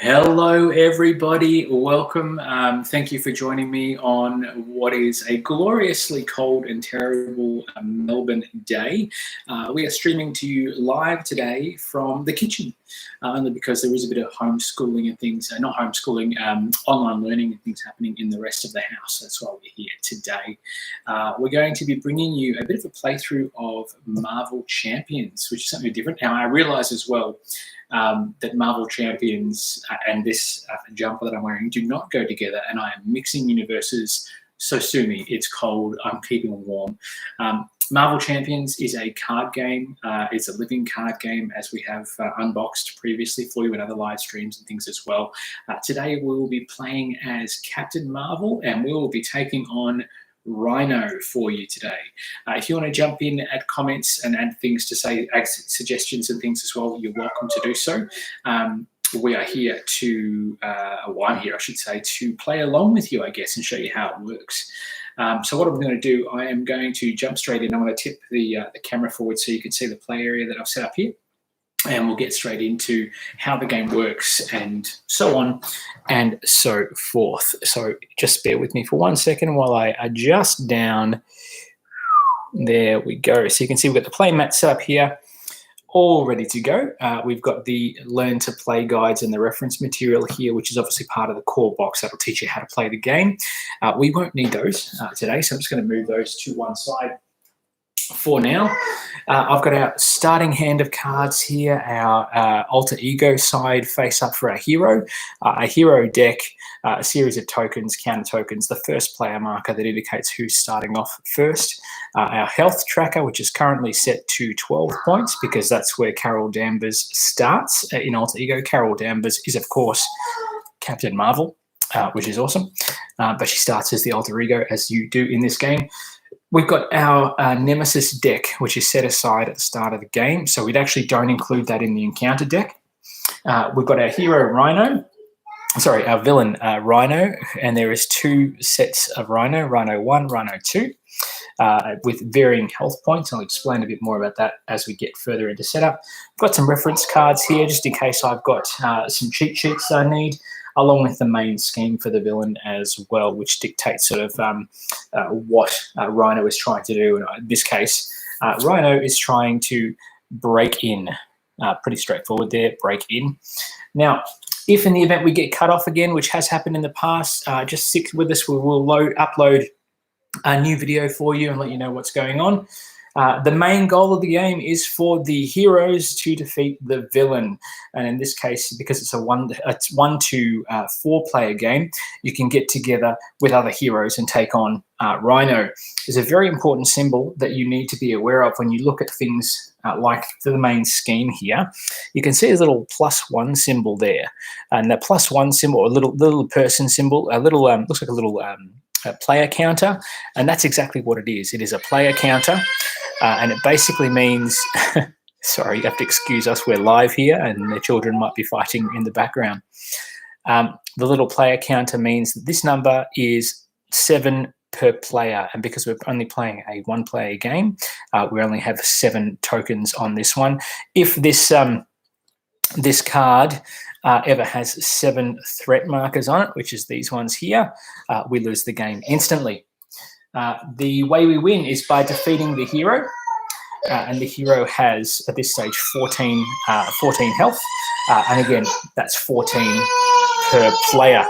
Hello, everybody. Welcome. Thank you for joining me on what is a gloriously cold and terrible Melbourne day. We are streaming to you live today from the kitchen, only because there is a bit of homeschooling and things, not homeschooling, online learning and things happening in the rest of the house. That's why we're here today. We're going to be bringing you a bit of a playthrough of Marvel Champions, which is something different. Now, I realise as well that Marvel Champions and this jumper that I'm wearing do not go together, and I am mixing universes, so sue me. It's cold. I'm keeping warm. Marvel Champions is a card game. It's a living card game, as we have unboxed previously for you in other live streams and things as well. Today we will be playing as Captain Marvel, and we will be taking on Rhino for you today. If you want to jump in, add comments and add things to say, add suggestions and things as well, you're welcome to do so. We are here to, well, I'm here, I should say, to play along with you, I guess, and show you how it works. So what I'm going to do, I am going to jump straight in. I'm going to tip the camera forward so you can see the play area that I've set up here. And we'll get straight into how the game works and so on and so forth. So just bear with me for 1 second while I adjust down. There we go. So you can see we've got the play mat set up here, all ready to go. We've got the learn to play guides and the reference material here, which is obviously part of the core box that'll teach you how to play the game. We won't need those today, so I'm just going to move those to one side for now. I've got our starting hand of cards here, our alter ego side face up for our hero, a hero deck, a series of tokens, counter tokens, the first player marker that indicates who's starting off first, our health tracker, which is currently set to 12 points because that's where Carol Danvers starts in alter ego. Carol Danvers is, of course, Captain Marvel, which is awesome, but she starts as the alter ego, as you do in this game. We've got our Nemesis deck, which is set aside at the start of the game, so we actually don't include that in the encounter deck. We've got our hero Rhino, sorry, our villain Rhino, and there is two sets of Rhino, Rhino 1, Rhino 2, with varying health points. I'll explain a bit more about that as we get further into setup. I've got some reference cards here, just in case I've got some cheat sheets I need, along with the main scheme for the villain as well, which dictates sort of what Rhino is trying to do. In this case, Rhino is trying to break in. Pretty straightforward there, break in. Now, if in the event we get cut off again, which has happened in the past, just stick with us. We will upload a new video for you and let you know what's going on. The main goal of the game is for the heroes to defeat the villain, and in this case, because it's a 1 to 4 player game, you can get together with other heroes and take on Rhino. There's a very important symbol that you need to be aware of when you look at things like the main scheme here. You can see a little +1 symbol there, and the +1 symbol, a little person symbol, a little looks like a little player counter, and that's exactly what it is. It is a player counter. And it basically means, sorry, you have to excuse us, we're live here and the children might be fighting in the background. The little player counter means that this number is 7 per player, and because we're only playing a 1-player game, we only have 7 tokens on this one. If this this card ever has 7 threat markers on it, which is these ones here, we lose the game instantly. The way we win is by defeating the hero, and the hero has, at this stage, 14 health, and again, that's 14 per player.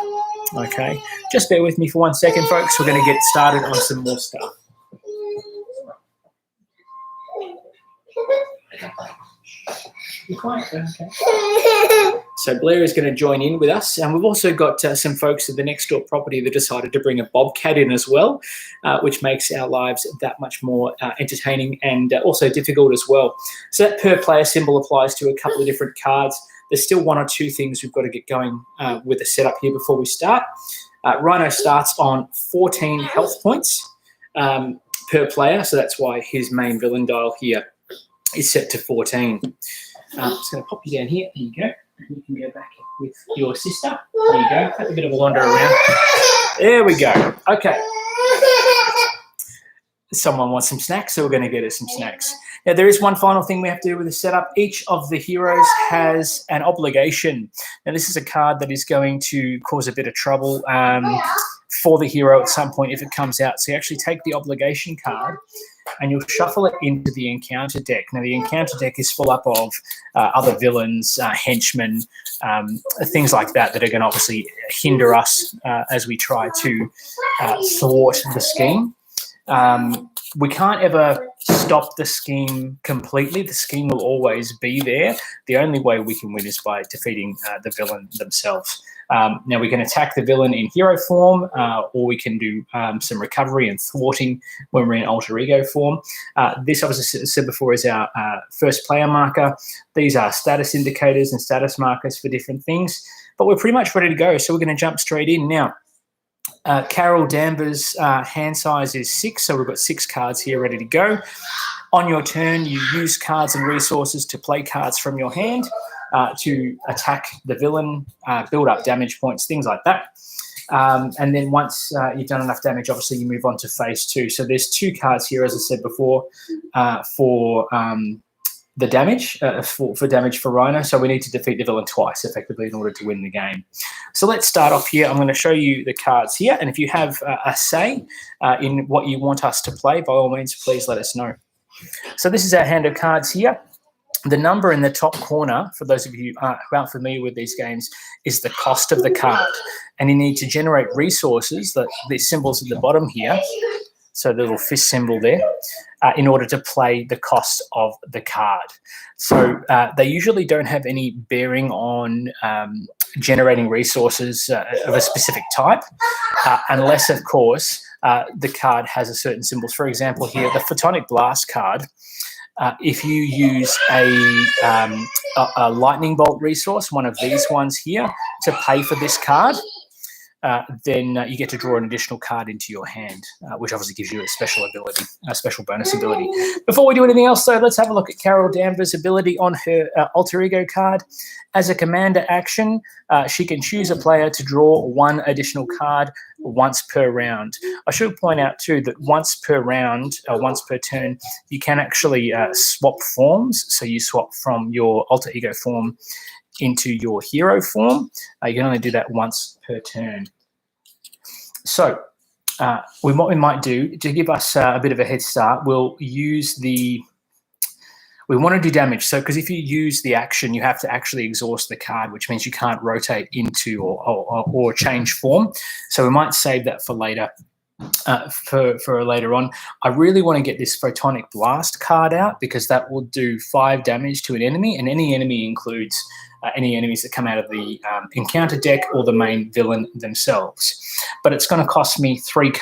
Okay, just bear with me for 1 second, folks. We're going to get started on some more stuff. Be quiet, okay. So Blair is going to join in with us, and we've also got some folks at the next door property that decided to bring a bobcat in as well, which makes our lives that much more entertaining and also difficult as well. So that per player symbol applies to a couple of different cards. There's still 1 or 2 things we've got to get going with the setup here before we start. Rhino starts on 14 health points per player, so that's why his main villain dial here is set to 14. I'm just going to pop you down here. There you go. You can go back with your sister. There you go. Have a bit of a wander around. There we go. Okay. Someone wants some snacks, so we're going to get her some snacks. Now, there is one final thing we have to do with the setup. Each of the heroes has an obligation. Now, this is a card that is going to cause a bit of trouble for the hero at some point if it comes out. So you actually take the obligation card and you'll shuffle it into the encounter deck. Now, the encounter deck is full up of other villains, henchmen, things like that that are going to obviously hinder us as we try to thwart the scheme. We can't ever stop the scheme completely. The scheme will always be there. The only way we can win is by defeating the villain themselves. Now, we can attack the villain in hero form, or we can do some recovery and thwarting when we're in alter ego form. This, obviously, as I said before, is our first player marker. These are status indicators and status markers for different things. But we're pretty much ready to go, so we're going to jump straight in. Now, Carol Danvers' hand size is 6, so we've got 6 cards here ready to go. On your turn, you use cards and resources to play cards from your hand to attack the villain, build up damage points, things like that. And then once you've done enough damage, obviously you move on to phase 2. So there's 2 cards here, as I said before, for the damage, for damage for Rhino. So we need to defeat the villain twice, effectively, in order to win the game. So let's start off here. I'm going to show you the cards here. And if you have a say in what you want us to play, by all means, please let us know. So this is our hand of cards here. The number in the top corner, for those of you who aren't familiar with these games, is the cost of the card. And you need to generate resources, the symbols at the bottom here, so the little fist symbol there, in order to play the cost of the card. So they usually don't have any bearing on generating resources of a specific type, unless, of course, the card has a certain symbols. For example, here, the Photonic Blast card, if you use a lightning bolt resource, one of these ones here, to pay for this card, then you get to draw an additional card into your hand, which obviously gives you a special ability, a special bonus ability. Before we do anything else, though, let's have a look at Carol Danvers' ability on her alter ego card. As a commander action, she can choose a player to draw 1 additional card once per round. I should point out, too, that once per round, once per turn, you can actually swap forms. So you swap from your alter ego form into your hero form. You can only do that once per turn. So what we might do to give us a bit of a head start, we'll use we want to do damage. So because if you use the action, you have to actually exhaust the card, which means you can't rotate into or change form. So we might save that for later. For later on. I really want to get this Photonic Blast card out because that will do 5 damage to an enemy, and any enemy includes any enemies that come out of the encounter deck or the main villain themselves. But it's going to cost me 3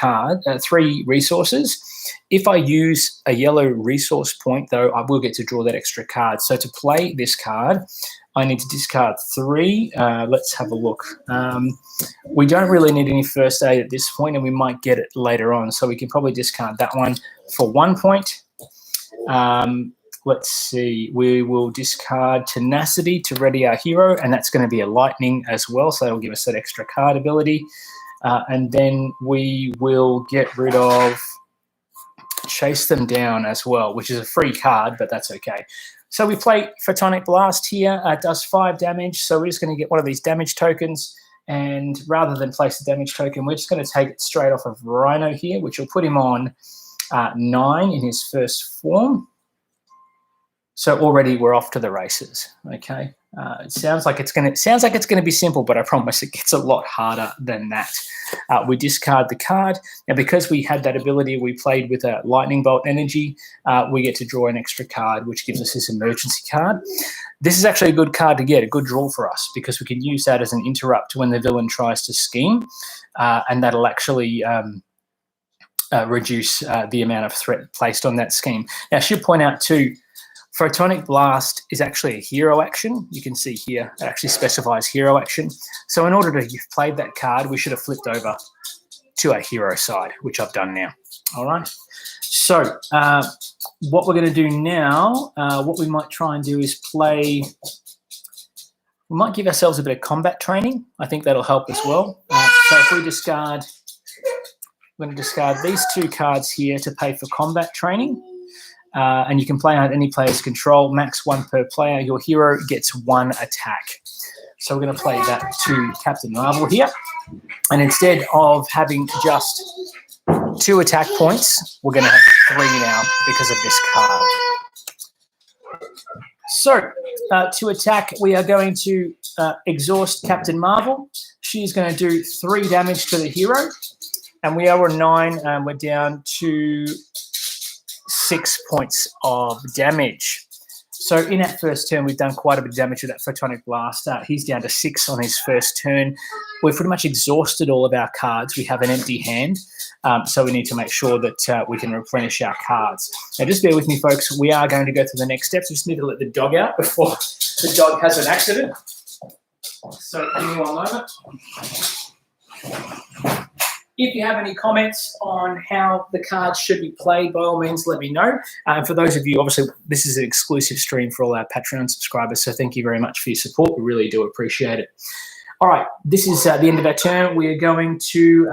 resources. If I use a yellow resource point, though, I will get to draw that extra card. So to play this card, I need to discard 3. Let's have a look. We don't really need any first aid at this point, and we might get it later on. So we can probably discard that one for 1 point. Let's see. We will discard tenacity to ready our hero, and that's going to be a lightning as well. So that'll give us that extra card ability. And then we will get rid of chase them down as well, which is a free card, but that's okay. So we play Photonic Blast here. It does 5 damage. So we're just going to get one of these damage tokens. And rather than place a damage token, we're just going to take it straight off of Rhino here, which will put him on 9 in his first form. So already we're off to the races. Okay. It sounds like it's going to be simple, but I promise it gets a lot harder than that. We discard the card. Now, because we had that ability, we played with a lightning bolt energy. We get to draw an extra card, which gives us this emergency card. This is actually a good card to get, a good draw for us, because we can use that as an interrupt when the villain tries to scheme, and that'll actually reduce the amount of threat placed on that scheme. Now, I should point out too, Photonic Blast is actually a hero action. You can see here it actually specifies hero action. So in order to have played that card, we should have flipped over to our hero side, which I've done now. All right. So what we're going to do now, what we might try and do is we might give ourselves a bit of combat training. I think that'll help as well. So if we discard, we're going to discard these 2 cards here to pay for combat training. and you can play on any player's control, max 1 per player. Your hero gets 1 attack. So we're going to play that to Captain Marvel here. And instead of having just 2 attack points, we're going to have 3 now because of this card. So to attack, we are going to exhaust Captain Marvel. She's going to do 3 damage to the hero. And we are on 9, and we're down to 6 points of damage. So in that first turn, we've done quite a bit of damage with that Photonic Blast. He's down to 6 on his first turn. We've pretty much exhausted all of our cards. We have an empty hand, so we need to make sure that we can replenish our cards. Now, just bear with me, folks. We are going to go through the next steps. We just need to let the dog out before the dog has an accident. So give me 1 moment. If you have any comments on how the cards should be played, by all means, let me know. And for those of you, obviously, this is an exclusive stream for all our Patreon subscribers, so thank you very much for your support. We really do appreciate it. All right, this is the end of our turn. We are going to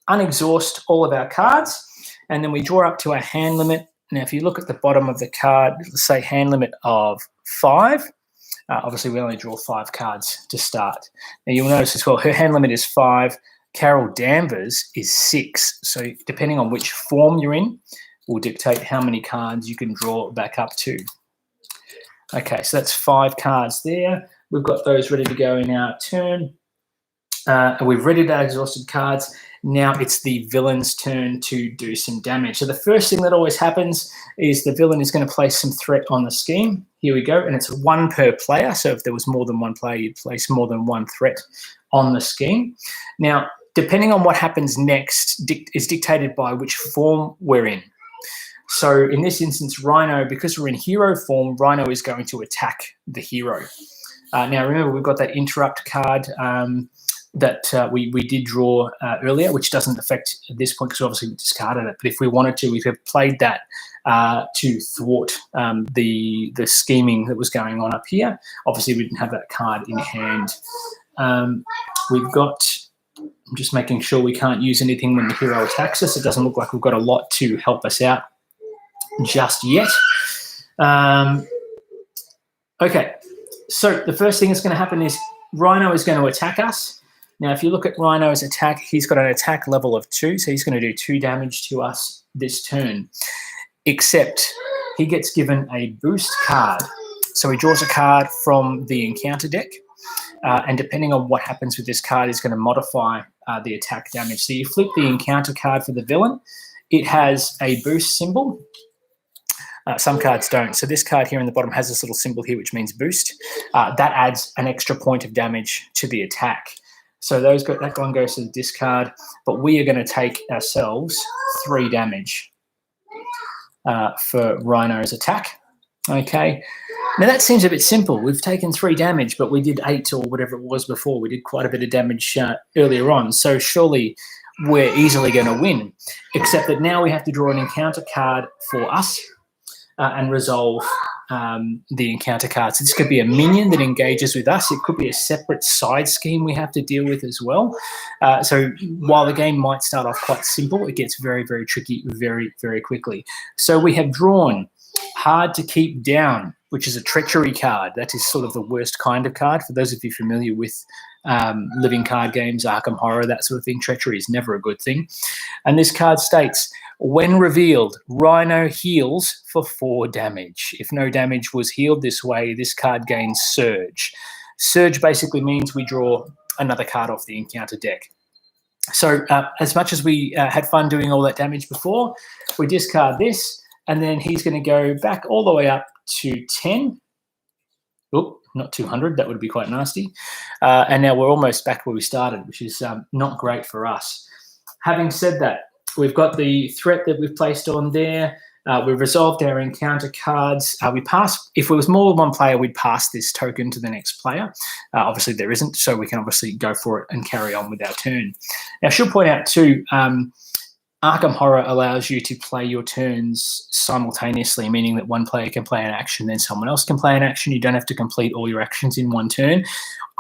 unexhaust all of our cards, and then we draw up to our hand limit. Now, if you look at the bottom of the card, let's say hand limit of 5. Obviously, we only draw 5 cards to start. Now, you'll notice as well, her hand limit is 5. Carol Danvers is 6. So depending on which form you're in will dictate how many cards you can draw back up to. Okay, so that's 5 cards there. We've got those ready to go in our turn. We've readied our exhausted cards. Now it's the villain's turn to do some damage. So the first thing that always happens is the villain is going to place some threat on the scheme. Here we go, and it's 1 per player. So if there was more than 1 player, you'd place more than 1 threat on the scheme. Now, depending on what happens next is dictated by which form we're in. So in this instance, Rhino, because we're in hero form, Rhino is going to attack the hero. Now, remember, we've got that interrupt card that we did draw earlier, which doesn't affect at this point because obviously we discarded it. But if we wanted to, we could have played that to thwart the scheming that was going on up here. Obviously, we didn't have that card in hand. We've got... I'm just making sure we can't use anything when the hero attacks us. It doesn't look like we've got a lot to help us out just yet. Okay, so the first thing that's going to happen is Rhino is going to attack us. Now, if you look at Rhino's attack, he's got an attack level of 2, so he's going to do 2 damage to us this turn, except he gets given a boost card. So he draws a card from the encounter deck. And depending on what happens with this card is going to modify the attack damage. So you flip the encounter card for the villain. It has a boost symbol. Some cards don't. So this card here in the bottom has this little symbol here, which means boost. That adds an extra point of damage to the attack. So that one goes to the discard. But we are going to take ourselves 3 damage for Rhino's attack. Okay. Now that seems a bit simple. We've taken 3 damage, but we did 8 or whatever it was before. We did quite a bit of damage earlier on. So surely we're easily going to win, except that now we have to draw an encounter card for us and resolve the encounter card. So this could be a minion that engages with us. It could be a separate side scheme we have to deal with as well. So while the game might start off quite simple, it gets very, very tricky very, very quickly. So we have drawn Hard to Keep Down, which is a treachery card. That is sort of the worst kind of card. For those of you familiar with living card games, Arkham Horror, that sort of thing, treachery is never a good thing. And this card states, when revealed, Rhino heals for 4 damage. If no damage was healed this way, this card gains Surge. Surge basically means we draw another card off the encounter deck. So as much as we had fun doing all that damage before, we discard this, and then he's going to go back all the way up to 10. Oop, not 200. That would be quite nasty. And now we're almost back where we started, which is not great for us. Having said that, we've got the threat that we've placed on there. We've resolved our encounter cards. We pass. If it was more than 1 player, we'd pass this token to the next player. Obviously, there isn't, so we can obviously go for it and carry on with our turn. Now, I should point out too, Arkham Horror allows you to play your turns simultaneously, meaning that 1 player can play an action, then someone else can play an action. You don't have to complete all your actions in 1 turn.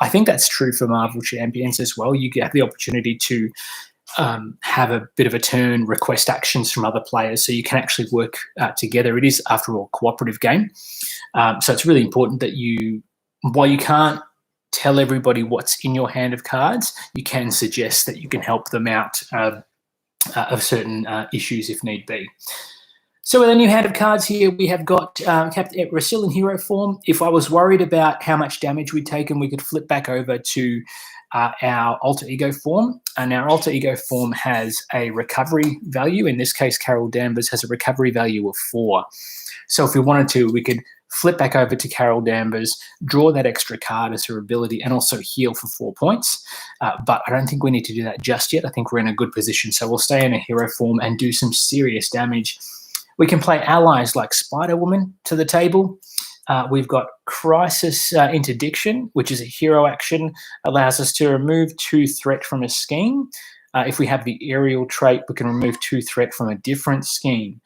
I think that's true for Marvel Champions as well. You get the opportunity to have a bit of a turn, request actions from other players, so you can actually work together. It is, after all, a cooperative game. So it's really important that while you can't tell everybody what's in your hand of cards, you can suggest that you can help them out of certain issues if need be. So with a new hand of cards here, we have got we're still in hero form. If I was worried about how much damage we'd taken, we could flip back over to our alter ego form. And our alter ego form has a recovery value. In this case, Carol Danvers has a recovery value of 4. So if we wanted to, we could flip back over to Carol Danvers, draw that extra card as her ability, and also heal for 4 points. But I don't think we need to do that just yet. I think we're in a good position. So we'll stay in a hero form and do some serious damage. We can play allies like Spider-Woman to the table. We've got Crisis Interdiction, which is a hero action, allows us to remove 2 threat from a scheme. If we have the aerial trait, we can remove 2 threat from a different scheme.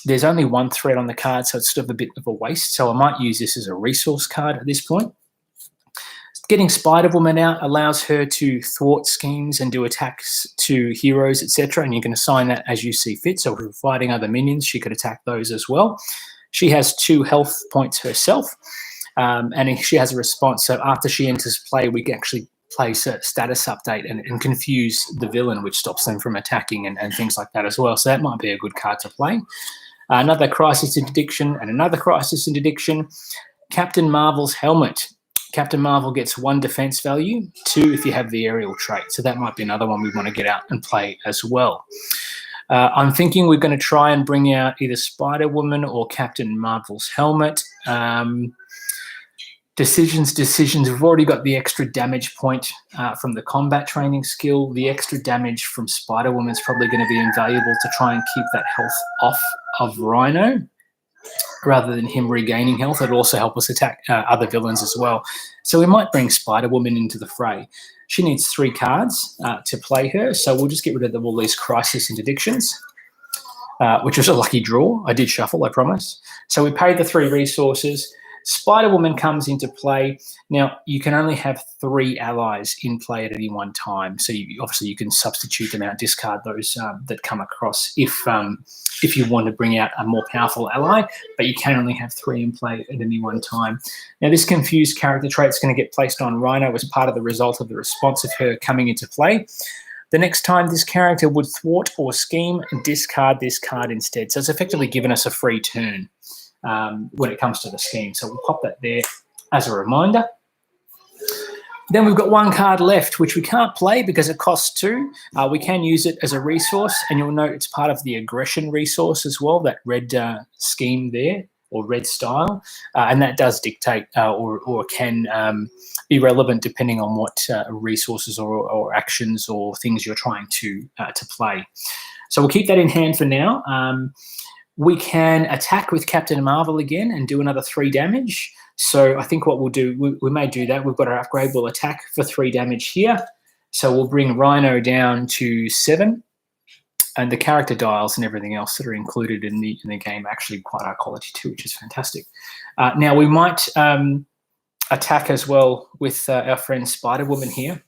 There's only 1 threat on the card, so it's sort of a bit of a waste. So I might use this as a resource card at this point. Getting Spider-Woman out allows her to thwart schemes and do attacks to heroes, etc. And you can assign that as you see fit. So if we're fighting other minions, she could attack those as well. She has 2 health points herself, and she has a response. So after she enters play, we can actually place a status update and confuse the villain, which stops them from attacking and things like that as well. So that might be a good card to play. Another Crisis Interdiction and another Crisis Interdiction. Captain Marvel's Helmet. Captain Marvel gets 1 defense value, 2 if you have the aerial trait. So that might be another one we want to get out and play as well. I'm thinking we're going to try and bring out either Spider-Woman or Captain Marvel's Helmet. Decisions. We've already got the extra damage point from the combat training skill. The extra damage from Spider-Woman is probably going to be invaluable to try and keep that health off of Rhino, rather than him regaining health. It'll also help us attack other villains as well. So we might bring Spider-Woman into the fray. She needs 3 cards to play her, so we'll just get rid of all these Crisis Interdictions, which was a lucky draw. I did shuffle, I promise. So we paid the 3 resources. Spider-Woman comes into play. Now, you can only have 3 allies in play at any one time. So obviously you can substitute them out, discard those that come across if you want to bring out a more powerful ally, but you can only have 3 in play at any one time. Now, this confused character trait is going to get placed on Rhino as part of the result of the response of her coming into play. The next time this character would thwart or scheme, discard this card instead. So it's effectively given us a free turn when it comes to the scheme. So we'll pop that there as a reminder. Then we've got 1 card left, which we can't play because it costs 2. We can use it as a resource, and you'll note it's part of the aggression resource as well, that red scheme there, or red style, and that does dictate or can be relevant depending on what resources or actions or things you're trying to play. So we'll keep that in hand for now. We can attack with Captain Marvel again and do another 3 damage. So I think what we'll do, we may do that. We've got our upgrade. We'll attack for 3 damage here. So we'll bring Rhino down to 7. And the character dials and everything else that are included in the game actually quite high quality too, which is fantastic. Now we might attack as well with our friend Spider-Woman here.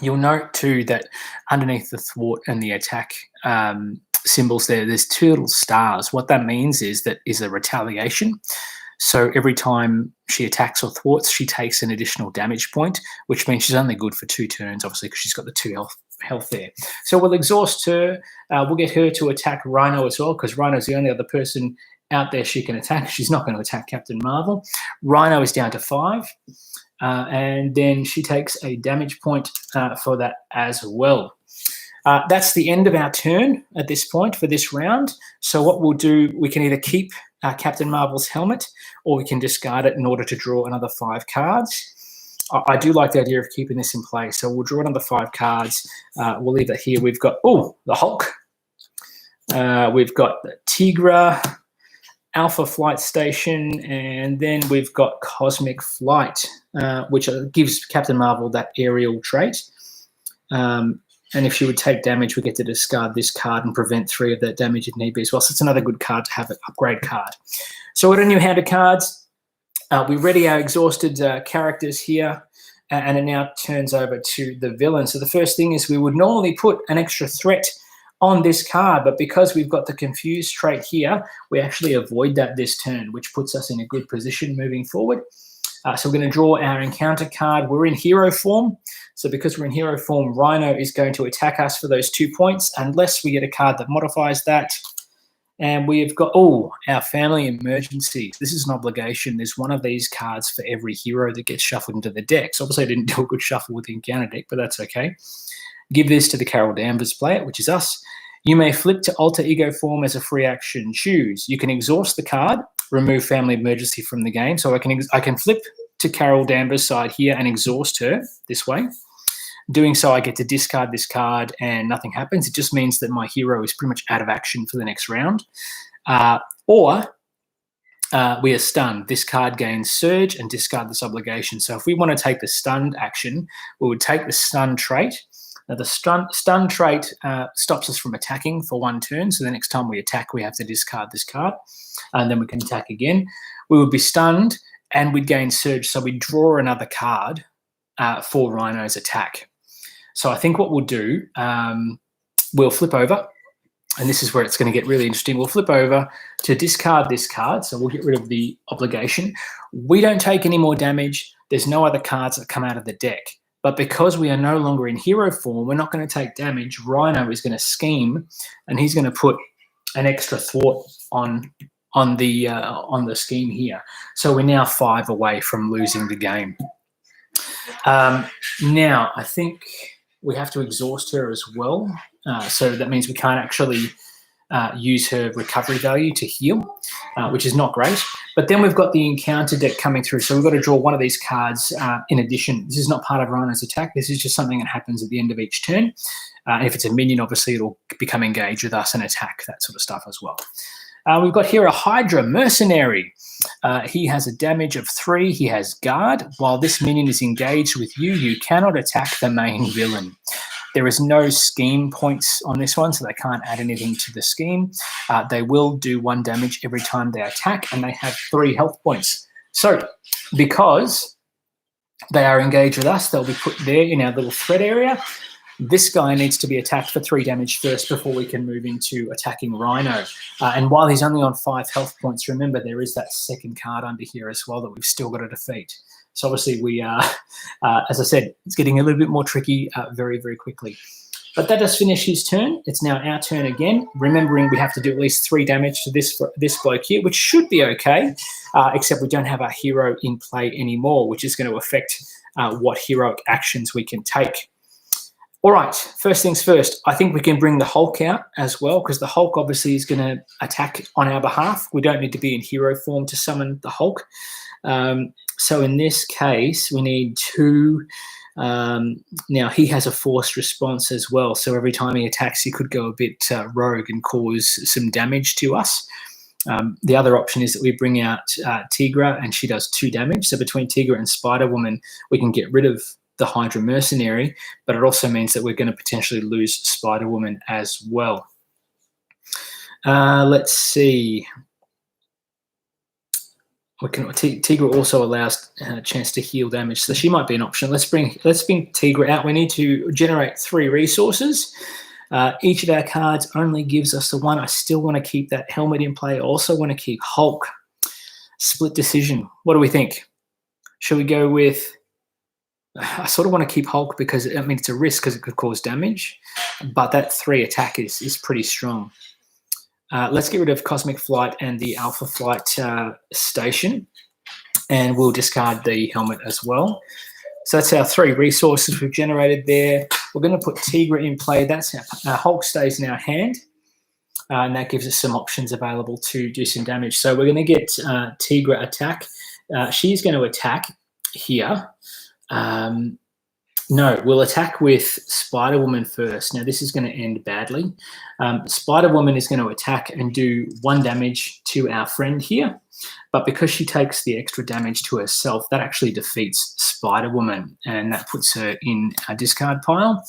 You'll note too that underneath the thwart and the attack symbols there's 2 little stars. What that means is that is a retaliation. So every time she attacks or thwarts, she takes an additional damage point, which means she's only good for 2 turns, obviously, because she's got the 2 health there. So we'll exhaust her. We'll get her to attack Rhino as well, because Rhino's the only other person out there she can attack. She's not going to attack Captain Marvel. Rhino is down to 5. And then she takes a damage point for that as well. That's the end of our turn at this point for this round. So what we'll do, we can either keep Captain Marvel's helmet, or we can discard it in order to draw another 5 cards. I do like the idea of keeping this in place. So we'll draw another 5 cards. We'll leave that here. We've got, the Hulk. We've got the Tigra, Alpha Flight Station, and then we've got Cosmic Flight, which gives Captain Marvel that aerial trait. And if she would take damage, we get to discard this card and prevent 3 of that damage if need be as well. So it's another good card to have, an upgrade card. So with a new hand of cards, we ready our exhausted characters here. and it now turns over to the villain. So the first thing is we would normally put an extra threat on this card, but because we've got the confused trait here, we actually avoid that this turn, which puts us in a good position moving forward. So we're going to draw our encounter card. We're in hero form. So because we're in hero form, Rhino is going to attack us for those 2 points, unless we get a card that modifies that. And we've got, our family emergency. This is an obligation. There's one of these cards for every hero that gets shuffled into the deck. So obviously I didn't do a good shuffle with the encounter deck, but that's okay. Give this to the Carol Danvers player, which is us. You may flip to alter ego form as a free action. Choose. You can exhaust the card, remove family emergency from the game. So I can flip to Carol Danvers' side here and exhaust her this way. Doing so, I get to discard this card and nothing happens. It just means that my hero is pretty much out of action for the next round. Or we are stunned. This card gains surge and discard this obligation. So if we want to take the stunned action, we would take the stun trait. Now the stun trait stops us from attacking for 1 turn. So the next time we attack, we have to discard this card. And then we can attack again. We would be stunned and we'd gain surge. So we draw another card for Rhino's attack. So I think what we'll do, we'll flip over, and this is where it's going to get really interesting. We'll flip over to discard this card, so we'll get rid of the obligation. We don't take any more damage. There's no other cards that come out of the deck. But because we are no longer in hero form, we're not going to take damage. Rhino is going to scheme, and he's going to put an extra thwart on the scheme here. So we're now 5 away from losing the game. Now, I think we have to exhaust her as well. So that means we can't actually use her recovery value to heal, which is not great. But then we've got the encounter deck coming through. So we've got to draw one of these cards in addition. This is not part of Rhino's attack. This is just something that happens at the end of each turn. And if it's a minion, obviously it'll become engaged with us and attack, that sort of stuff as well. We've got here a Hydra Mercenary. He has a damage of 3. He has guard. While this minion is engaged with you, you cannot attack the main villain. There is no scheme points on this one, so they can't add anything to the scheme. They will do 1 damage every time they attack, and they have 3 health points. So because they are engaged with us, they'll be put there in our little threat area. This guy needs to be attacked for 3 damage first before we can move into attacking Rhino. And while he's only on 5 health points, remember there is that second card under here as well that we've still got to defeat. So obviously we are, as I said, it's getting a little bit more tricky very, very quickly. But that does finish his turn. It's now our turn again, remembering we have to do at least 3 damage to this bloke here, which should be okay, except we don't have our hero in play anymore, which is going to affect what heroic actions we can take. All right, first things first, I think we can bring the Hulk out as well, because the Hulk obviously is going to attack on our behalf. We don't need to be in hero form to summon the Hulk. So in this case, we need 2. Now, he has a forced response as well. So every time he attacks, he could go a bit rogue and cause some damage to us. The other option is that we bring out Tigra, and she does 2 damage. So between Tigra and Spider-Woman, we can get rid of the Hydra Mercenary, but it also means that we're going to potentially lose Spider-Woman as well. Let's see. Tigra also allows a chance to heal damage, so she might be an option. Let's bring Tigra out. We need to generate 3 resources. Each of our cards only gives us the 1. I still want to keep that helmet in play. I also want to keep Hulk. Split decision. What do we think? Should we go with... I sort of want to keep Hulk because it's a risk because it could cause damage, but that 3 attack is pretty strong. Let's get rid of Cosmic Flight and the Alpha Flight station, and we'll discard the helmet as well. So that's our 3 resources we've generated there. We're going to put Tigra in play. That's our Hulk stays in our hand, and that gives us some options available to do some damage. So we're going to get Tigra attack. She's going to attack here. No, we'll attack with Spider-Woman first. Now, this is going to end badly. Spider-Woman is going to attack and do 1 damage to our friend here. But because she takes the extra damage to herself, that actually defeats Spider-Woman, and that puts her in a discard pile.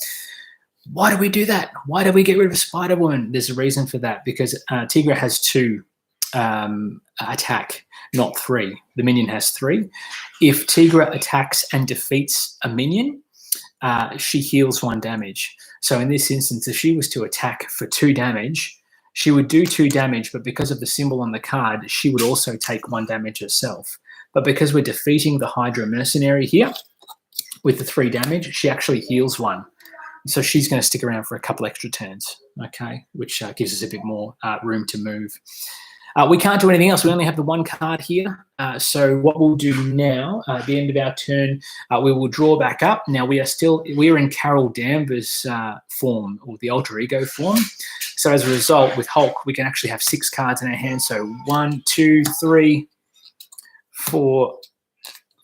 Why do we do that? Why do we get rid of Spider-Woman? There's a reason for that, because Tigra has 2 attack. not 3. The minion has 3. If Tigra attacks and defeats a minion, she heals 1 damage. So in this instance, if she was to attack for 2 damage, she would do 2 damage, but because of the symbol on the card, she would also take 1 damage herself. But because we're defeating the Hydra Mercenary here with the 3 damage, she actually heals 1. So she's going to stick around for a couple extra turns, okay, which gives us a bit more room to move. We can't do anything else. We only have the 1 card here. So what we'll do now, at the end of our turn, we will draw back up. Now we're in Carol Danvers form, or the alter ego form. So as a result, with Hulk, we can actually have 6 cards in our hand. So 1, 2, 3, 4,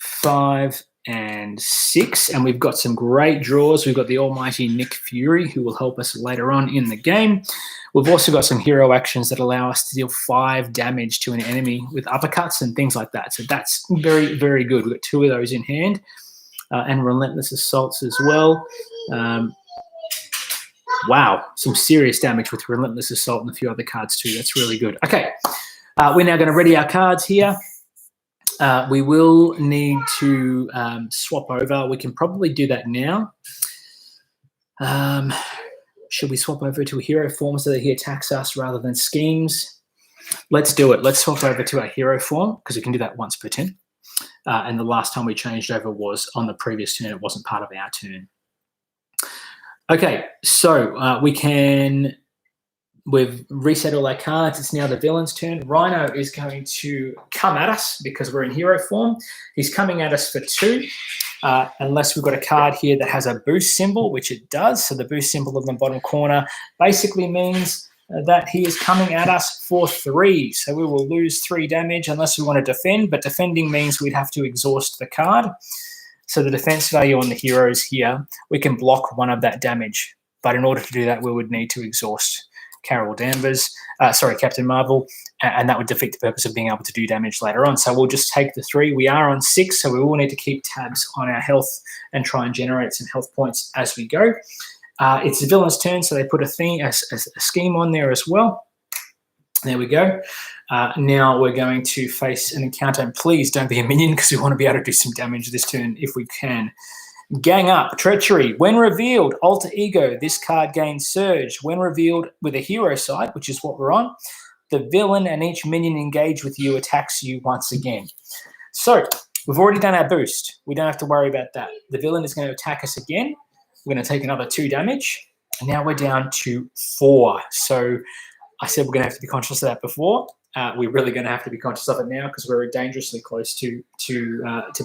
5, and 6, and we've got some great draws. We've got the almighty Nick Fury, who will help us later on in the game. We've also got some hero actions that allow us to deal 5 damage to an enemy with uppercuts and things like that. So that's very, very good. We've got 2 of those in hand, and relentless assaults as well. Wow, some serious damage with relentless assault and a few other cards too. That's really good. Okay, we're now going to ready our cards here. We will need to swap over. We can probably do that now. Should we swap over to a hero form so that he attacks us rather than schemes? Let's do it. Let's swap over to our hero form because we can do that once per turn. And the last time we changed over was on the previous turn. It wasn't part of our turn. Okay, so we've reset all our cards. It's now the villain's turn. Rhino is going to come at us because we're in hero form. He's coming at us for 2, unless we've got a card here that has a boost symbol, which it does. So the boost symbol in the bottom corner basically means that he is coming at us for 3. So we will lose 3 damage unless we want to defend, but defending means we'd have to exhaust the card. So the defense value on the heroes here, we can block 1 of that damage. But in order to do that, we would need to exhaust Captain Marvel, and that would defeat the purpose of being able to do damage later on. So we'll just take the 3. We are on 6, so we will need to keep tabs on our health and try and generate some health points as we go. It's the villain's turn, so they put a scheme on there as well. There we go. Now we're going to face an encounter, and please don't be a minion because we want to be able to do some damage this turn if we can. Gang Up, Treachery. When revealed, Alter Ego. This card gains Surge. When revealed with a hero side, which is what we're on, the villain and each minion engaged with you attacks you once again. So we've already done our boost. We don't have to worry about that. The villain is going to attack us again. We're going to take another 2 damage. And now we're down to 4. So I said we're going to have to be conscious of that before. We're really going to have to be conscious of it now because we're dangerously close to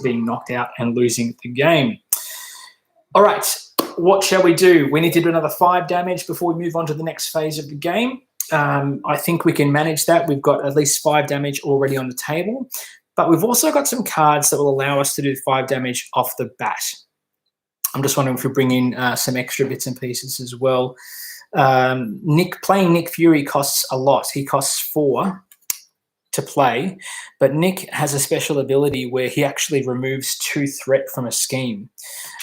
being knocked out and losing the game. All right, what shall we do? We need to do another 5 damage before we move on to the next phase of the game. I think we can manage that. We've got at least 5 damage already on the table, but we've also got some cards that will allow us to do 5 damage off the bat. I'm just wondering if we bring in some extra bits and pieces as well. Playing Nick Fury costs a lot. He costs 4 to play, but Nick has a special ability where he actually removes 2 threat from a scheme.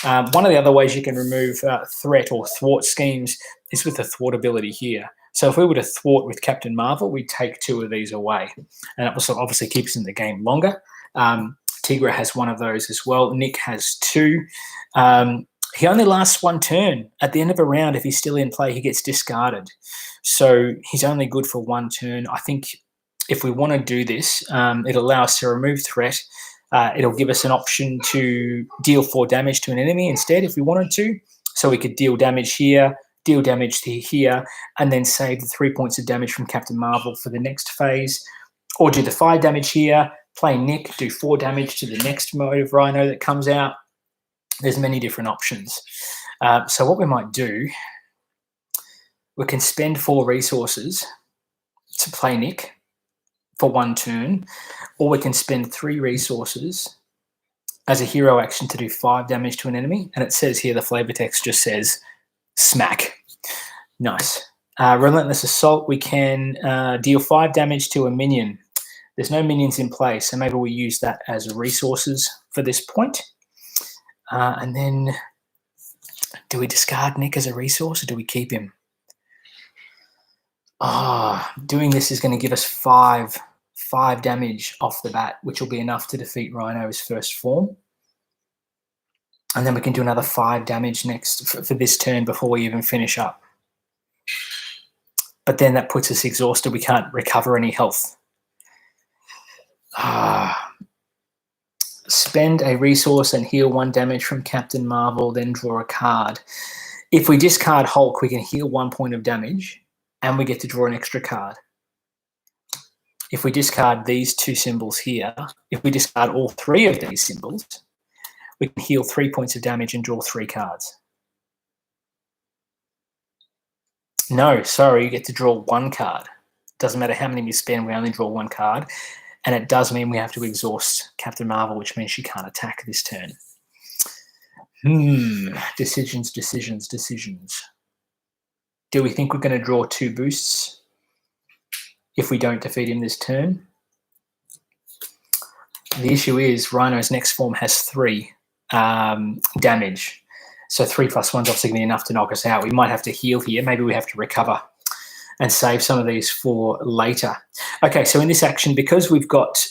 One of the other ways you can remove threat or thwart schemes is with the thwart ability here. So if we were to thwart with Captain Marvel, we'd take 2 of these away, and that also obviously keeps in the game longer. Tigra has 1 of those as well. Nick has 2. He only lasts 1 turn. At the end of a round, if he's still in play, he gets discarded. So he's only good for 1 turn. I think if we want to do this, it'll allow us to remove threat. It'll give us an option to deal 4 damage to an enemy instead if we wanted to. So we could deal damage here, deal damage to here, and then save the 3 points of damage from Captain Marvel for the next phase. Or do the 5 damage here, play Nick, do 4 damage to the next mode of Rhino that comes out. There's many different options. So what we might do, we can spend 4 resources to play Nick for 1 turn, or we can spend 3 resources as a hero action to do 5 damage to an enemy. And it says here, the flavor text just says, smack. Nice. Relentless Assault, we can deal 5 damage to a minion. There's no minions in play, so maybe we use that as resources for this point. And then, do we discard Nick as a resource, or do we keep him? Doing this is going to give us 5 5 damage off the bat, which will be enough to defeat Rhino's first form. And then we can do another 5 damage next for this turn before we even finish up. But then that puts us exhausted. We can't recover any health. Spend a resource and heal 1 damage from Captain Marvel, then draw a card. If we discard Hulk, we can heal 1 point of damage, and we get to draw an extra card. If we discard these 2 symbols here, if we discard all 3 of these symbols, we can heal 3 points of damage and draw 3 cards. No, sorry, you get to draw 1 card. Doesn't matter how many we spend, we only draw 1 card. And it does mean we have to exhaust Captain Marvel, which means she can't attack this turn. Decisions, decisions, decisions. Do we think we're going to draw 2 boosts if we don't defeat him this turn? The issue is Rhino's next form has 3 damage. So 3 + 1 is obviously going to be enough to knock us out. We might have to heal here. Maybe we have to recover and save some of these for later. Okay, so in this action, because we've got,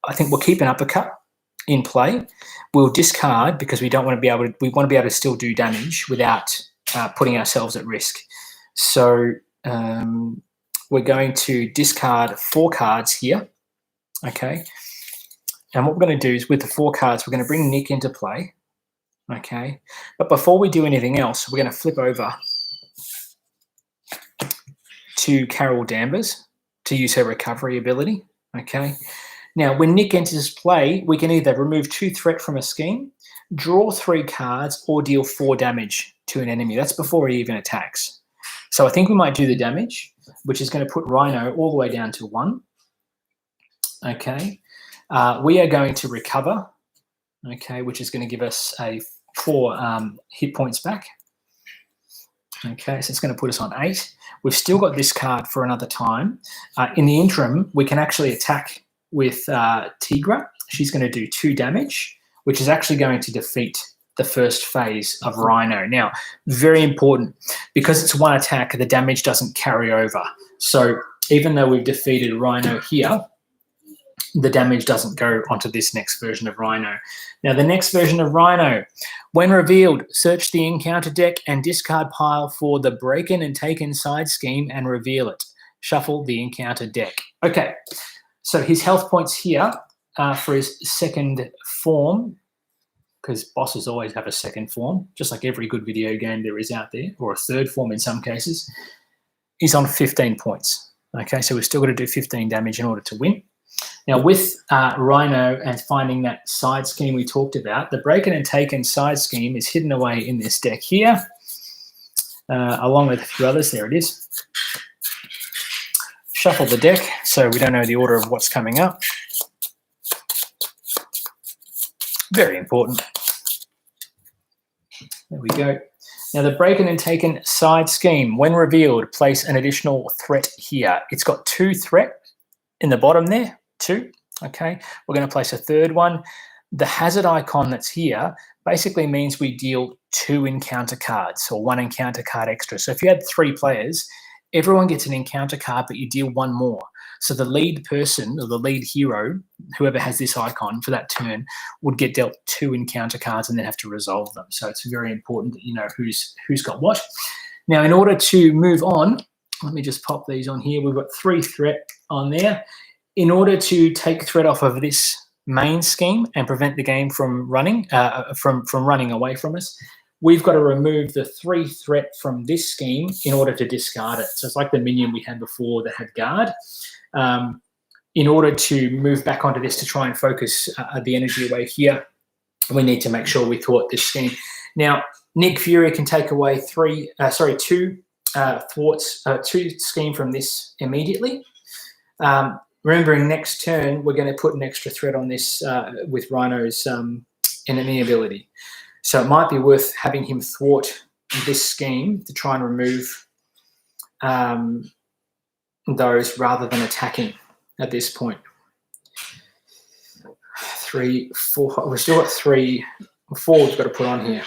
I think we'll keep an uppercut in play. We'll discard because we don't want to be able to, we want to be able to still do damage without putting ourselves at risk. So we're going to discard 4 cards here, okay? And what we're going to do is with the 4 cards, we're going to bring Nick into play, okay? But before we do anything else, we're going to flip over to Carol Danvers to use her recovery ability, okay? Now, when Nick enters play, we can either remove 2 threat from a scheme, draw 3 cards, or deal 4 damage to an enemy. That's before he even attacks. So I think we might do the damage, which is going to put Rhino all the way down to 1, okay? We are going to recover, okay, which is going to give us a 4 hit points back. Okay, so it's going to put us on 8. We've still got this card for another time. In the interim, we can actually attack with Tigra. She's going to do 2 damage, which is actually going to defeat the first phase of Rhino. Now, very important, because it's 1 attack, the damage doesn't carry over. So even though we've defeated Rhino here, the damage doesn't go onto this next version of Rhino. Now, the next version of Rhino, when revealed, search the encounter deck and discard pile for the Breaken and Taken side scheme and reveal it. Shuffle the encounter deck. Okay, so his health points here for his second form, because bosses always have a second form, just like every good video game there is out there, or a third form in some cases. He's on 15 points. Okay, so we've still got to do 15 damage in order to win. Now, with Rhino and finding that side scheme we talked about, the Breaken and Taken side scheme is hidden away in this deck here, along with a few others. There it is. Shuffle the deck so we don't know the order of what's coming up. Very important. There we go. Now, the Breaken and Taken side scheme, when revealed, place an additional threat here. It's got 2 threat in the bottom there, 2. Okay, we're going to place a 3rd one. The hazard icon that's here basically means we deal 2 encounter cards, or 1 encounter card extra. So if you had 3 players, everyone gets an encounter card, but you deal 1 more. So the lead person, or the lead hero, whoever has this icon for that turn, would get dealt 2 encounter cards and then have to resolve them. So it's very important that you know who's got what. Now, in order to move on, let me just pop these on here. We've got 3 threat on there. In order to take threat off of this main scheme and prevent the game from running, from running away from us, we've got to remove the 3 threat from this scheme in order to discard it. So it's like the minion we had before that had guard. In order to move back onto this to try and focus the energy away here, we need to make sure we thwart this scheme. Now, Nick Fury can take away 2 thwarts, 2 scheme from this immediately. Remembering next turn, we're going to put an extra threat on this with Rhino's enemy ability. So it might be worth having him thwart this scheme to try and remove those rather than attacking at this point. 3, 4, we've still got 3, 4 we've got to put on here.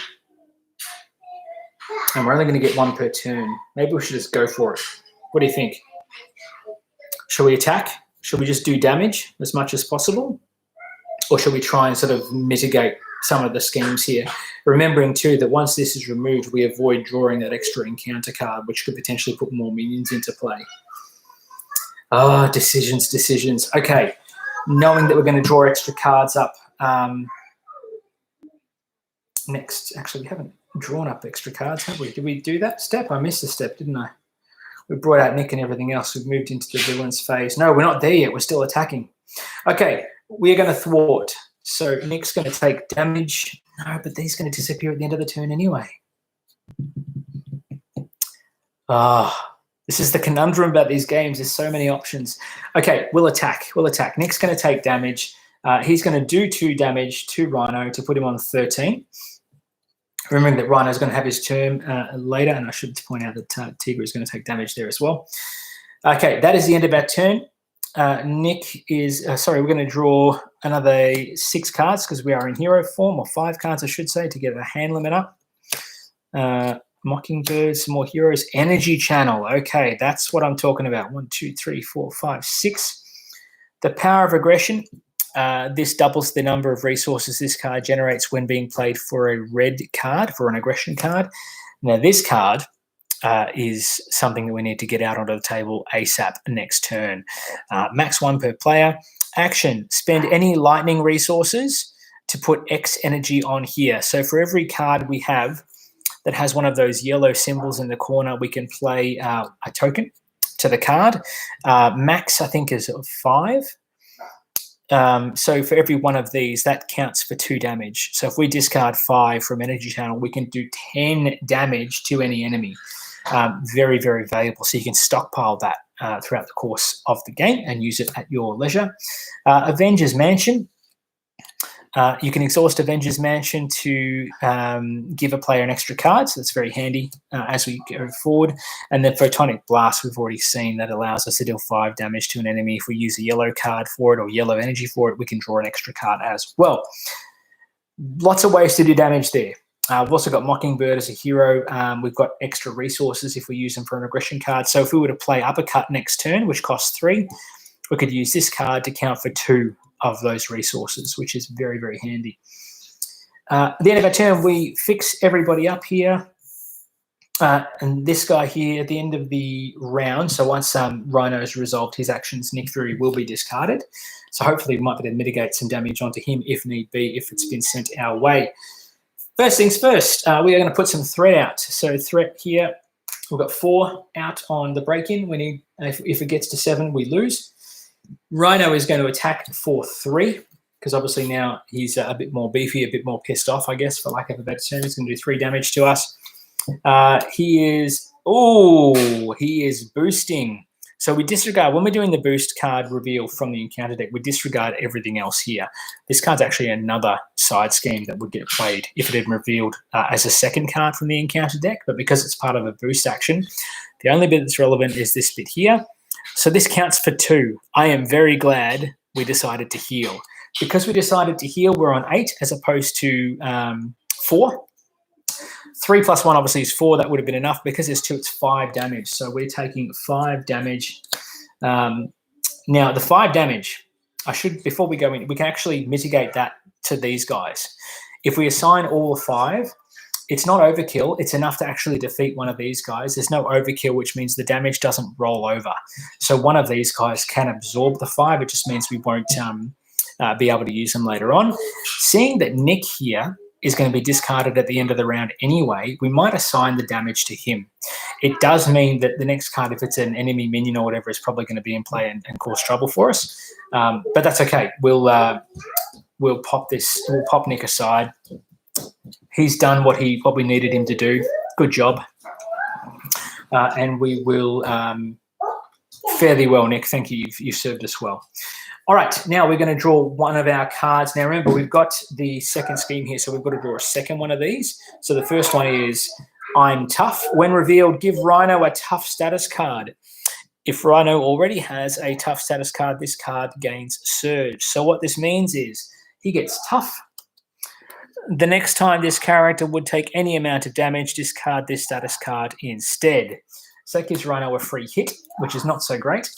And we're only going to get 1 per turn. Maybe we should just go for it. What do you think? Shall we attack Should we just do damage as much as possible? Or should we try and sort of mitigate some of the schemes here? Remembering too that once this is removed, we avoid drawing that extra encounter card, which could potentially put more minions into play. Ah, decisions. Okay, knowing that we're going to draw extra cards up next. Actually, we haven't drawn up extra cards, have we? Did we do that step? I missed a step, didn't I? We brought out Nick and everything else. We've moved into the villains phase. No, we're not there yet. We're still attacking. Okay, we're going to thwart. So Nick's going to take damage. No, but he's going to disappear at the end of the turn anyway. This is the conundrum about these games. There's so many options. Okay, we'll attack. Nick's going to take damage. He's going to do 2 damage to Rhino to put him on 13. Remembering that Rhino's going to have his turn later, and I should point out that Tigra is going to take damage there as well. Okay, that is the end of our turn. Nick is, we're going to draw another 6 cards because we are in hero form, or 5 cards, I should say, to get a hand limit up. Mockingbird, some more heroes. Energy channel. Okay, that's what I'm talking about. 1, 2, 3, 4, 5, 6. The power of aggression. This doubles the number of resources this card generates when being played for a red card, for an aggression card. Now, this card is something that we need to get out onto the table ASAP next turn. Max 1 per player. Action, spend any lightning resources to put X energy on here. So for every card we have that has one of those yellow symbols in the corner, we can play a token to the card. Max, I think, is 5. So for every one of these, that counts for 2 damage. So if we discard 5 from Energy Channel, we can do 10 damage to any enemy. Very, very valuable. So you can stockpile that throughout the course of the game and use it at your leisure. Avengers Mansion. You can exhaust Avengers Mansion to give a player an extra card, so that's very handy as we go forward. And then Photonic Blast, we've already seen, that allows us to deal 5 damage to an enemy. If we use a yellow card for it or yellow energy for it, we can draw an extra card as well. Lots of ways to do damage there. We've also got Mockingbird as a hero. We've got extra resources if we use them for an aggression card. So if we were to play Uppercut next turn, which costs 3, we could use this card to count for 2 of those resources, which is very, very handy. At the end of our turn, we fix everybody up here. And this guy here, at the end of the round, so once Rhino's resolved his actions, Nick Fury will be discarded. So hopefully we might be able to mitigate some damage onto him if need be, if it's been sent our way. First things first, we are going to put some threat out. So threat here, we've got 4 out on the break-in. We need, if it gets to 7, we lose. Rhino is going to attack for 3, because obviously now he's a bit more beefy, a bit more pissed off, I guess, for lack of a better term. He's going to do 3 damage to us. He is boosting. So we disregard, when we're doing the boost card reveal from the encounter deck, we disregard everything else here. This card's actually another side scheme that would get played if it had revealed as a second card from the encounter deck, but because it's part of a boost action, the only bit that's relevant is this bit here. So this counts for 2. I am very glad we decided to heal. Because we decided to heal, we're on 8 as opposed to 4. 3 plus 1 obviously is 4. That would have been enough. Because there's 2, it's 5 damage. So we're taking 5 damage. Now, the 5 damage, before we go in, we can actually mitigate that to these guys. If we assign all 5, it's not overkill. It's enough to actually defeat one of these guys. There's no overkill, which means the damage doesn't roll over. So one of these guys can absorb the 5. It just means we won't be able to use them later on. Seeing that Nick here is going to be discarded at the end of the round anyway, we might assign the damage to him. It does mean that the next card, if it's an enemy minion or whatever, is probably going to be in play and cause trouble for us. But that's okay. We'll pop this. We'll pop Nick aside. He's done what we needed him to do. Good job. And we will fare thee well, Nick. Thank you. You've served us well. All right, now we're going to draw one of our cards. Now, remember, we've got the second scheme here, so we've got to draw a second one of these. So the first one is I'm tough. When revealed, give Rhino a tough status card. If Rhino already has a tough status card, this card gains Surge. So what this means is he gets tough. The next time this character would take any amount of damage, discard this status card instead. So that gives Rhino a free hit, which is not so great.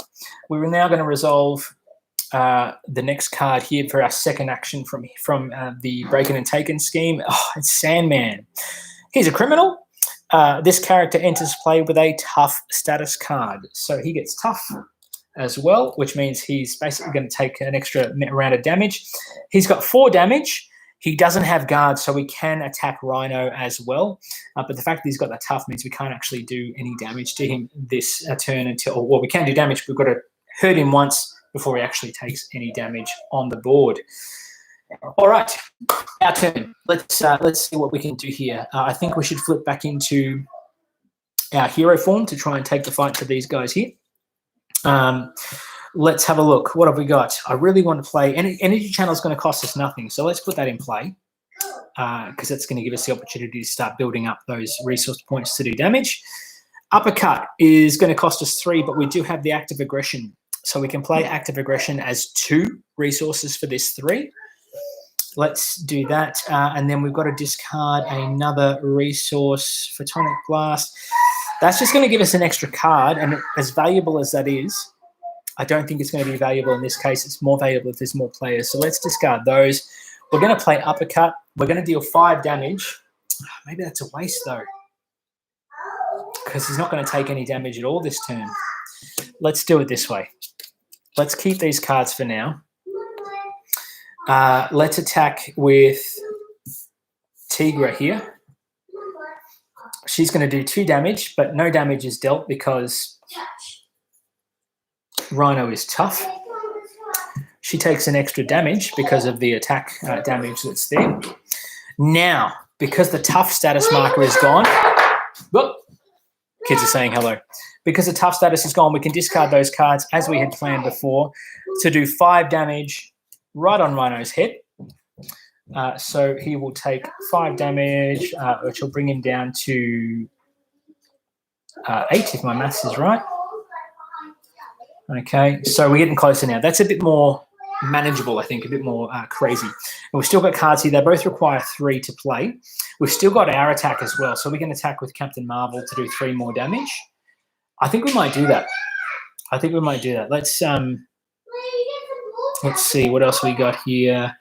We're now going to resolve the next card here for our second action from the Breaken and Taken scheme. Oh, it's Sandman. He's a criminal. This character enters play with a tough status card. So he gets tough as well, which means he's basically going to take an extra round of damage. He's got 4 damage. He doesn't have guard, so we can attack Rhino as well. But the fact that he's got that tough means we can't actually do any damage to him this turn until, well, we can do damage, but we've got to hurt him once before he actually takes any damage on the board. All right, our turn. Let's see what we can do here. I think we should flip back into our hero form to try and take the fight to these guys here. Let's have a look. What have we got? I really want to play. Energy channel is going to cost us nothing, so let's put that in play because that's going to give us the opportunity to start building up those resource points to do damage. Uppercut is going to cost us 3, but we do have the active aggression, so we can play active aggression as 2 resources for this 3. Let's do that, and then we've got to discard another resource, Photonic Blast. That's just going to give us an extra card, and as valuable as that is, I don't think it's going to be valuable in this case. It's more valuable if there's more players. So let's discard those. We're going to play Uppercut. We're going to deal 5 damage. Maybe that's a waste, though, because he's not going to take any damage at all this turn. Let's do it this way. Let's keep these cards for now. Let's attack with Tigra here. She's going to do 2 damage, but no damage is dealt because Rhino is tough. She takes an extra damage because of the attack damage that's there. Now, because the tough status marker is gone, whoop, kids are saying hello. Because the tough status is gone, we can discard those cards as we had planned before to do 5 damage right on Rhino's head. So he will take 5 damage, which will bring him down to 8 if my maths is right. Okay, so we're getting closer now. That's a bit more manageable, I think, a bit more crazy. And we've still got cards here. They both require 3 to play. We've still got our attack as well, so we can attack with Captain Marvel to do 3 more damage. I think we might do that. Let's see what else we got here.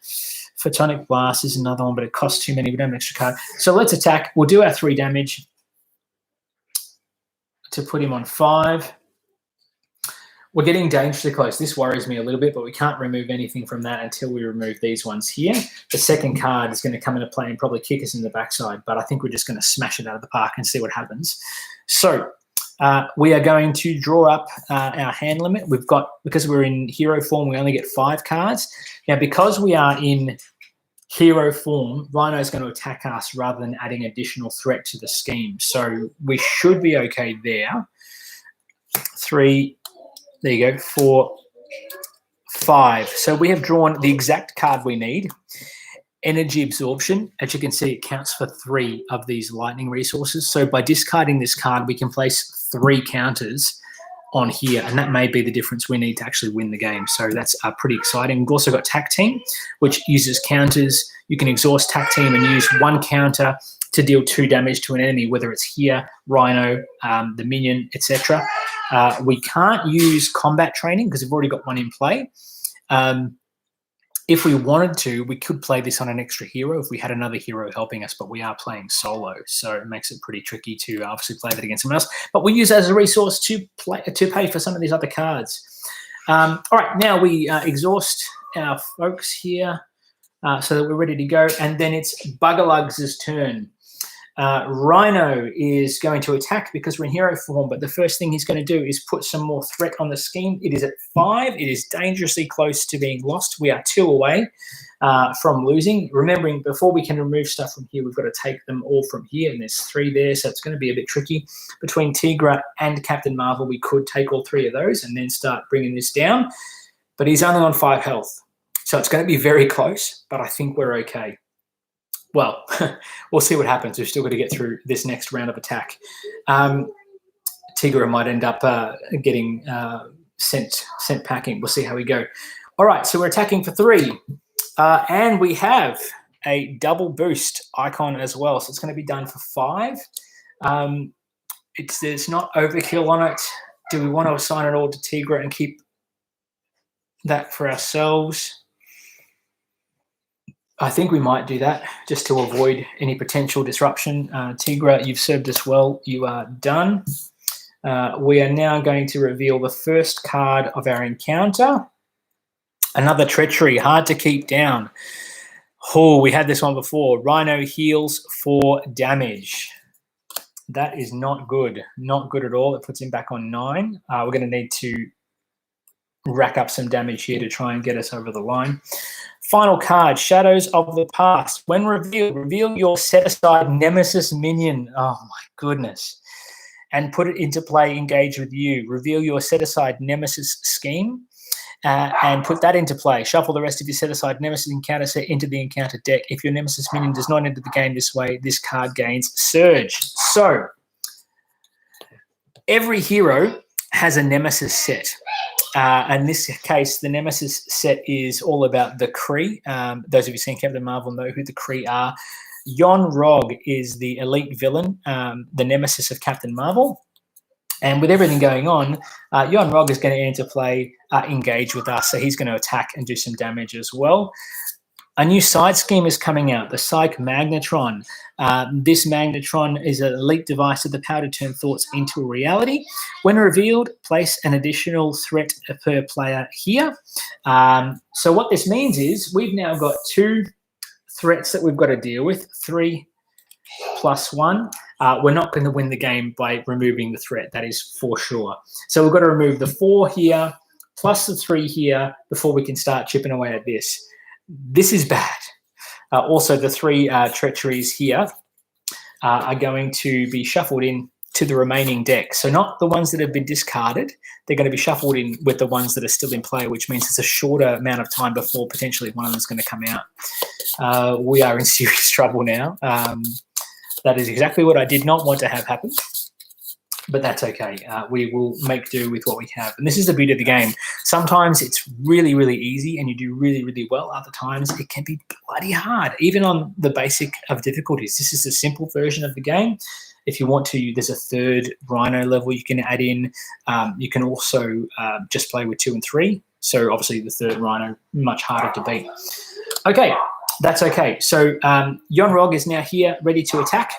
Photonic Blast is another one, but it costs too many. We don't have an extra card. So let's attack. We'll do our 3 damage to put him on 5. We're getting dangerously close. This worries me a little bit, but we can't remove anything from that until we remove these ones here. The second card is going to come into play and probably kick us in the backside, but I think we're just going to smash it out of the park and see what happens. So we are going to draw up our hand limit. We've got, because we're in hero form, we only get 5 cards. Now, because we are in hero form, Rhino is going to attack us rather than adding additional threat to the scheme. So we should be okay there. 3, there you go, 4, 5. So we have drawn the exact card we need. Energy absorption, as you can see, it counts for 3 of these lightning resources. So by discarding this card, we can place 3 counters on here, and that may be the difference we need to actually win the game. So that's pretty exciting. We've also got Tac Team, which uses counters. You can exhaust Tac Team and use 1 counter to deal 2 damage to an enemy, whether it's here, Rhino, the minion, etc. We can't use combat training because we've already got 1 in play. If we wanted to, we could play this on an extra hero if we had another hero helping us, but we are playing solo, so it makes it pretty tricky to obviously play that against someone else. But we use it as a resource to pay for some of these other cards. All right, now we exhaust our folks here so that we're ready to go, and then it's Buggerlugs' turn. Rhino is going to attack because we're in hero form, but the first thing he's going to do is put some more threat on the scheme. It is at 5. It is dangerously close to being lost. We are 2 away from losing. Remembering, before we can remove stuff from here, we've got to take them all from here, and there's 3 there, so it's going to be a bit tricky. Between Tigra and Captain Marvel, we could take all 3 of those and then start bringing this down, but he's only on 5 health, so it's going to be very close, but I think we're okay. Well, we'll see what happens. We've still got to get through this next round of attack. Tigra might end up getting sent packing. We'll see how we go. All right, so we're attacking for 3. And we have a double boost icon as well. So it's going to be done for 5. there's not overkill on it. Do we want to assign it all to Tigra and keep that for ourselves? I think we might do that just to avoid any potential disruption. Tigra, you've served us well. You are done. We are now going to reveal the first card of our encounter. Another treachery, hard to keep down. Oh, we had this one before. Rhino heals 4 damage. That is not good. Not good at all. It puts him back on 9. We're going to need to rack up some damage here to try and get us over the line. Final card, Shadows of the Past. When revealed, reveal your set-aside Nemesis minion. Oh, my goodness. And put it into play, engage with you. Reveal your set-aside Nemesis scheme and put that into play. Shuffle the rest of your set-aside Nemesis encounter set into the encounter deck. If your Nemesis minion does not enter the game this way, this card gains Surge. So, every hero has a Nemesis set. In this case, the Nemesis set is all about the Kree. Those of you seen Captain Marvel know who the Kree are. Yon-Rogg is the elite villain, the Nemesis of Captain Marvel. And with everything going on, Yon-Rogg is going to enter play, engage with us. So he's going to attack and do some damage as well. A new side scheme is coming out, the Psych Magnetron. This Magnetron is an elite device with the power to turn thoughts into a reality. When revealed, place an additional threat per player here. So what this means is we've now got 2 threats that we've got to deal with, 3 plus 1. We're not going to win the game by removing the threat, that is for sure. So we've got to remove the 4 here, plus the 3 here, before we can start chipping away at this. This is bad. Also, the 3 treacheries here are going to be shuffled in to the remaining deck. So not the ones that have been discarded. They're going to be shuffled in with the ones that are still in play, which means it's a shorter amount of time before potentially one of them is going to come out. We are in serious trouble now. That is exactly what I did not want to have happen. But that's okay. We will make do with what we have. And this is the beauty of the game. Sometimes it's really, really easy and you do really, really well. Other times it can be bloody hard, even on the basic of difficulties. This is the simple version of the game. If you want to, there's a 3rd Rhino level you can add in. You can also just play with 2 and 3. So obviously the 3rd Rhino, much harder to beat. Okay, that's okay. So Yon-Rogg is now here, ready to attack.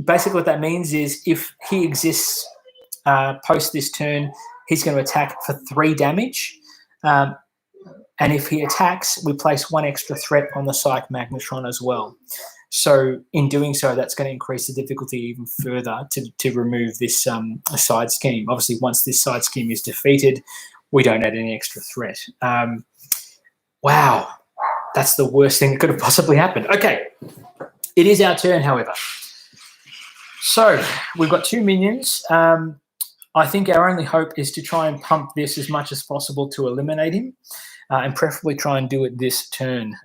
Basically what that means is if he exists post this turn, he's going to attack for 3 damage. And if he attacks, we place 1 extra threat on the Psych Magnetron as well. So in doing so, that's going to increase the difficulty even further to remove this side scheme. Obviously, once this side scheme is defeated, we don't add any extra threat. Wow, that's the worst thing that could have possibly happened. Okay, it is our turn, however. So we've got 2 minions. I think our only hope is to try and pump this as much as possible to eliminate him, and preferably try and do it this turn.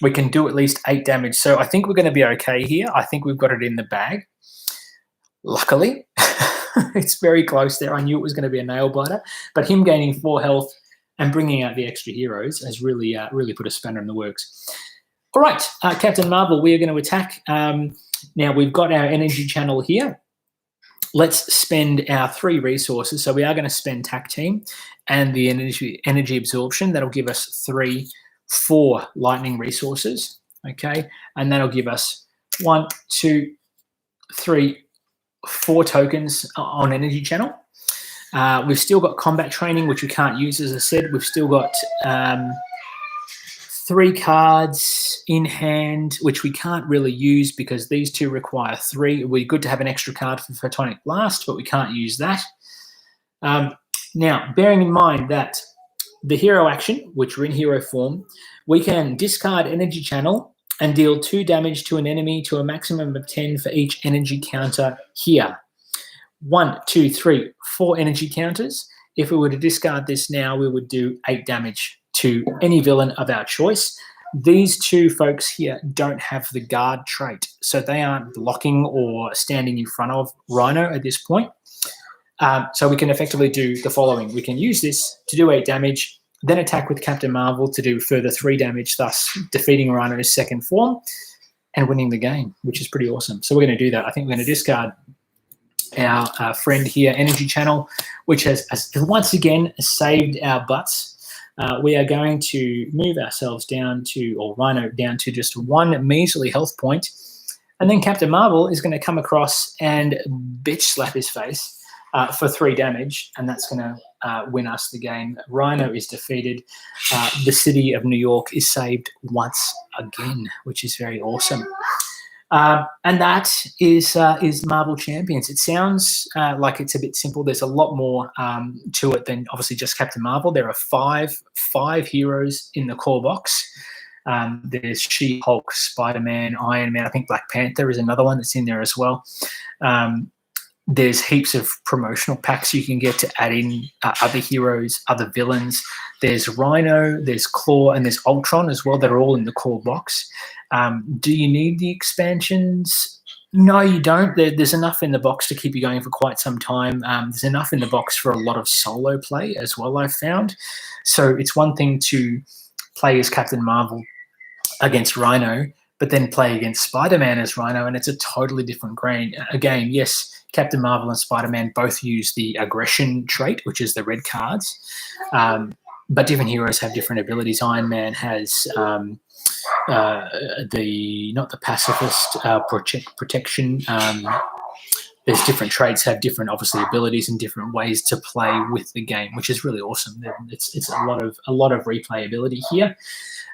We can do at least 8 damage. So I think we're going to be okay here. I think we've got it in the bag. Luckily, it's very close there. I knew it was going to be a nail biter, but him gaining 4 health and bringing out the extra heroes has really, really put a spanner in the works. All right, Captain Marvel, we are going to attack. Now we've got our energy channel here. Let's spend our 3 resources. So we are going to spend Tac Team and the energy absorption. That'll give us 4 lightning resources, okay? And that'll give us 1, 2, 3, 4 tokens on energy channel. We've still got combat training, which we can't use, as I said. We've still got 3 cards in hand, which we can't really use because these 2 require 3. It would be good to have an extra card for Photonic Blast, but we can't use that. Now, bearing in mind that the hero action, which we're in hero form, we can discard energy channel and deal 2 damage to an enemy to a maximum of 10 for each energy counter here. 1, 2, 3, 4 energy counters. If we were to discard this now, we would do 8 damage to any villain of our choice. These 2 folks here don't have the guard trait, so they aren't blocking or standing in front of Rhino at this point. So we can effectively do the following. We can use this to do 8 damage, then attack with Captain Marvel to do further 3 damage, thus defeating Rhino's 2nd form. and winning the game, which is pretty awesome. So we're going to do that. I think we're going to discard our friend here, Energy Channel, which has once again saved our butts. We are going to move ourselves down to, or Rhino down to just 1 measly health point. And then Captain Marvel is going to come across and bitch slap his face for 3 damage. And that's going to win us the game. Rhino is defeated. The city of New York is saved once again, which is very awesome. And that is Marvel Champions. It sounds like it's a bit simple. There's a lot more to it than obviously just Captain Marvel. There are five heroes in the core box. There's She-Hulk, Spider-Man, Iron Man. I think Black Panther is another one that's in there as well. There's heaps of promotional packs you can get to add in other heroes, other villains. There's Rhino, there's Claw, and there's Ultron as well that are all in the core box. Do you need the expansions? No, you don't. There's enough in the box to keep you going for quite some time. There's enough in the box for a lot of solo play as well, I've found. So it's one thing to play as Captain Marvel against Rhino, but then play against Spider-Man as Rhino, and it's a totally different game. Yes, Captain Marvel and Spider-Man both use the aggression trait, which is the red cards, but different heroes have different abilities. Iron Man has not the pacifist protection. There's different traits have different, obviously, abilities and different ways to play with the game, which is really awesome. It's a lot of replayability here.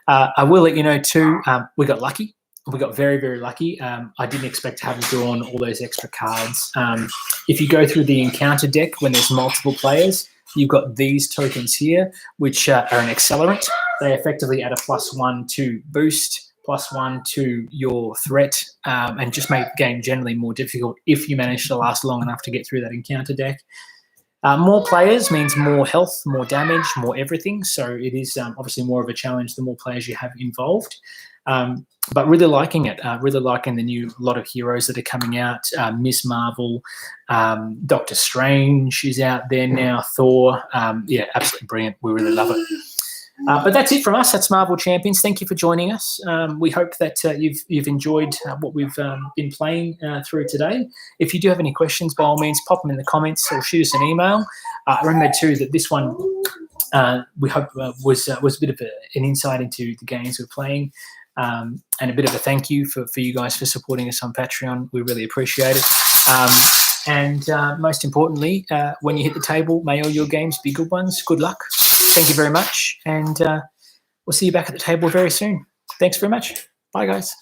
I will let you know too. We got lucky. We got very, very lucky. I didn't expect to have drawn all those extra cards. If you go through the encounter deck when there's multiple players, you've got these tokens here, which are an accelerant. They effectively add a +1 to boost, +1 to your threat, and just make the game generally more difficult if you manage to last long enough to get through that encounter deck. More players means more health, more damage, more everything. So it is obviously more of a challenge the more players you have involved. But really liking it, really liking the new lot of heroes that are coming out. Miss Marvel, Doctor Strange is out there now, Thor. Yeah, absolutely brilliant. We really love it. But that's it from us. That's Marvel Champions. Thank you for joining us. We hope that you've enjoyed what we've been playing through today. If you do have any questions, by all means, pop them in the comments or shoot us an email. Remember too that this one we hope was a bit of an insight into the games we're playing, and a bit of a thank you for you guys for supporting us on Patreon. We really appreciate it. And most importantly, when you hit the table, may all your games be good ones. Good luck. Thank you very much. And we'll see you back at the table very soon. Thanks very much. Bye, guys.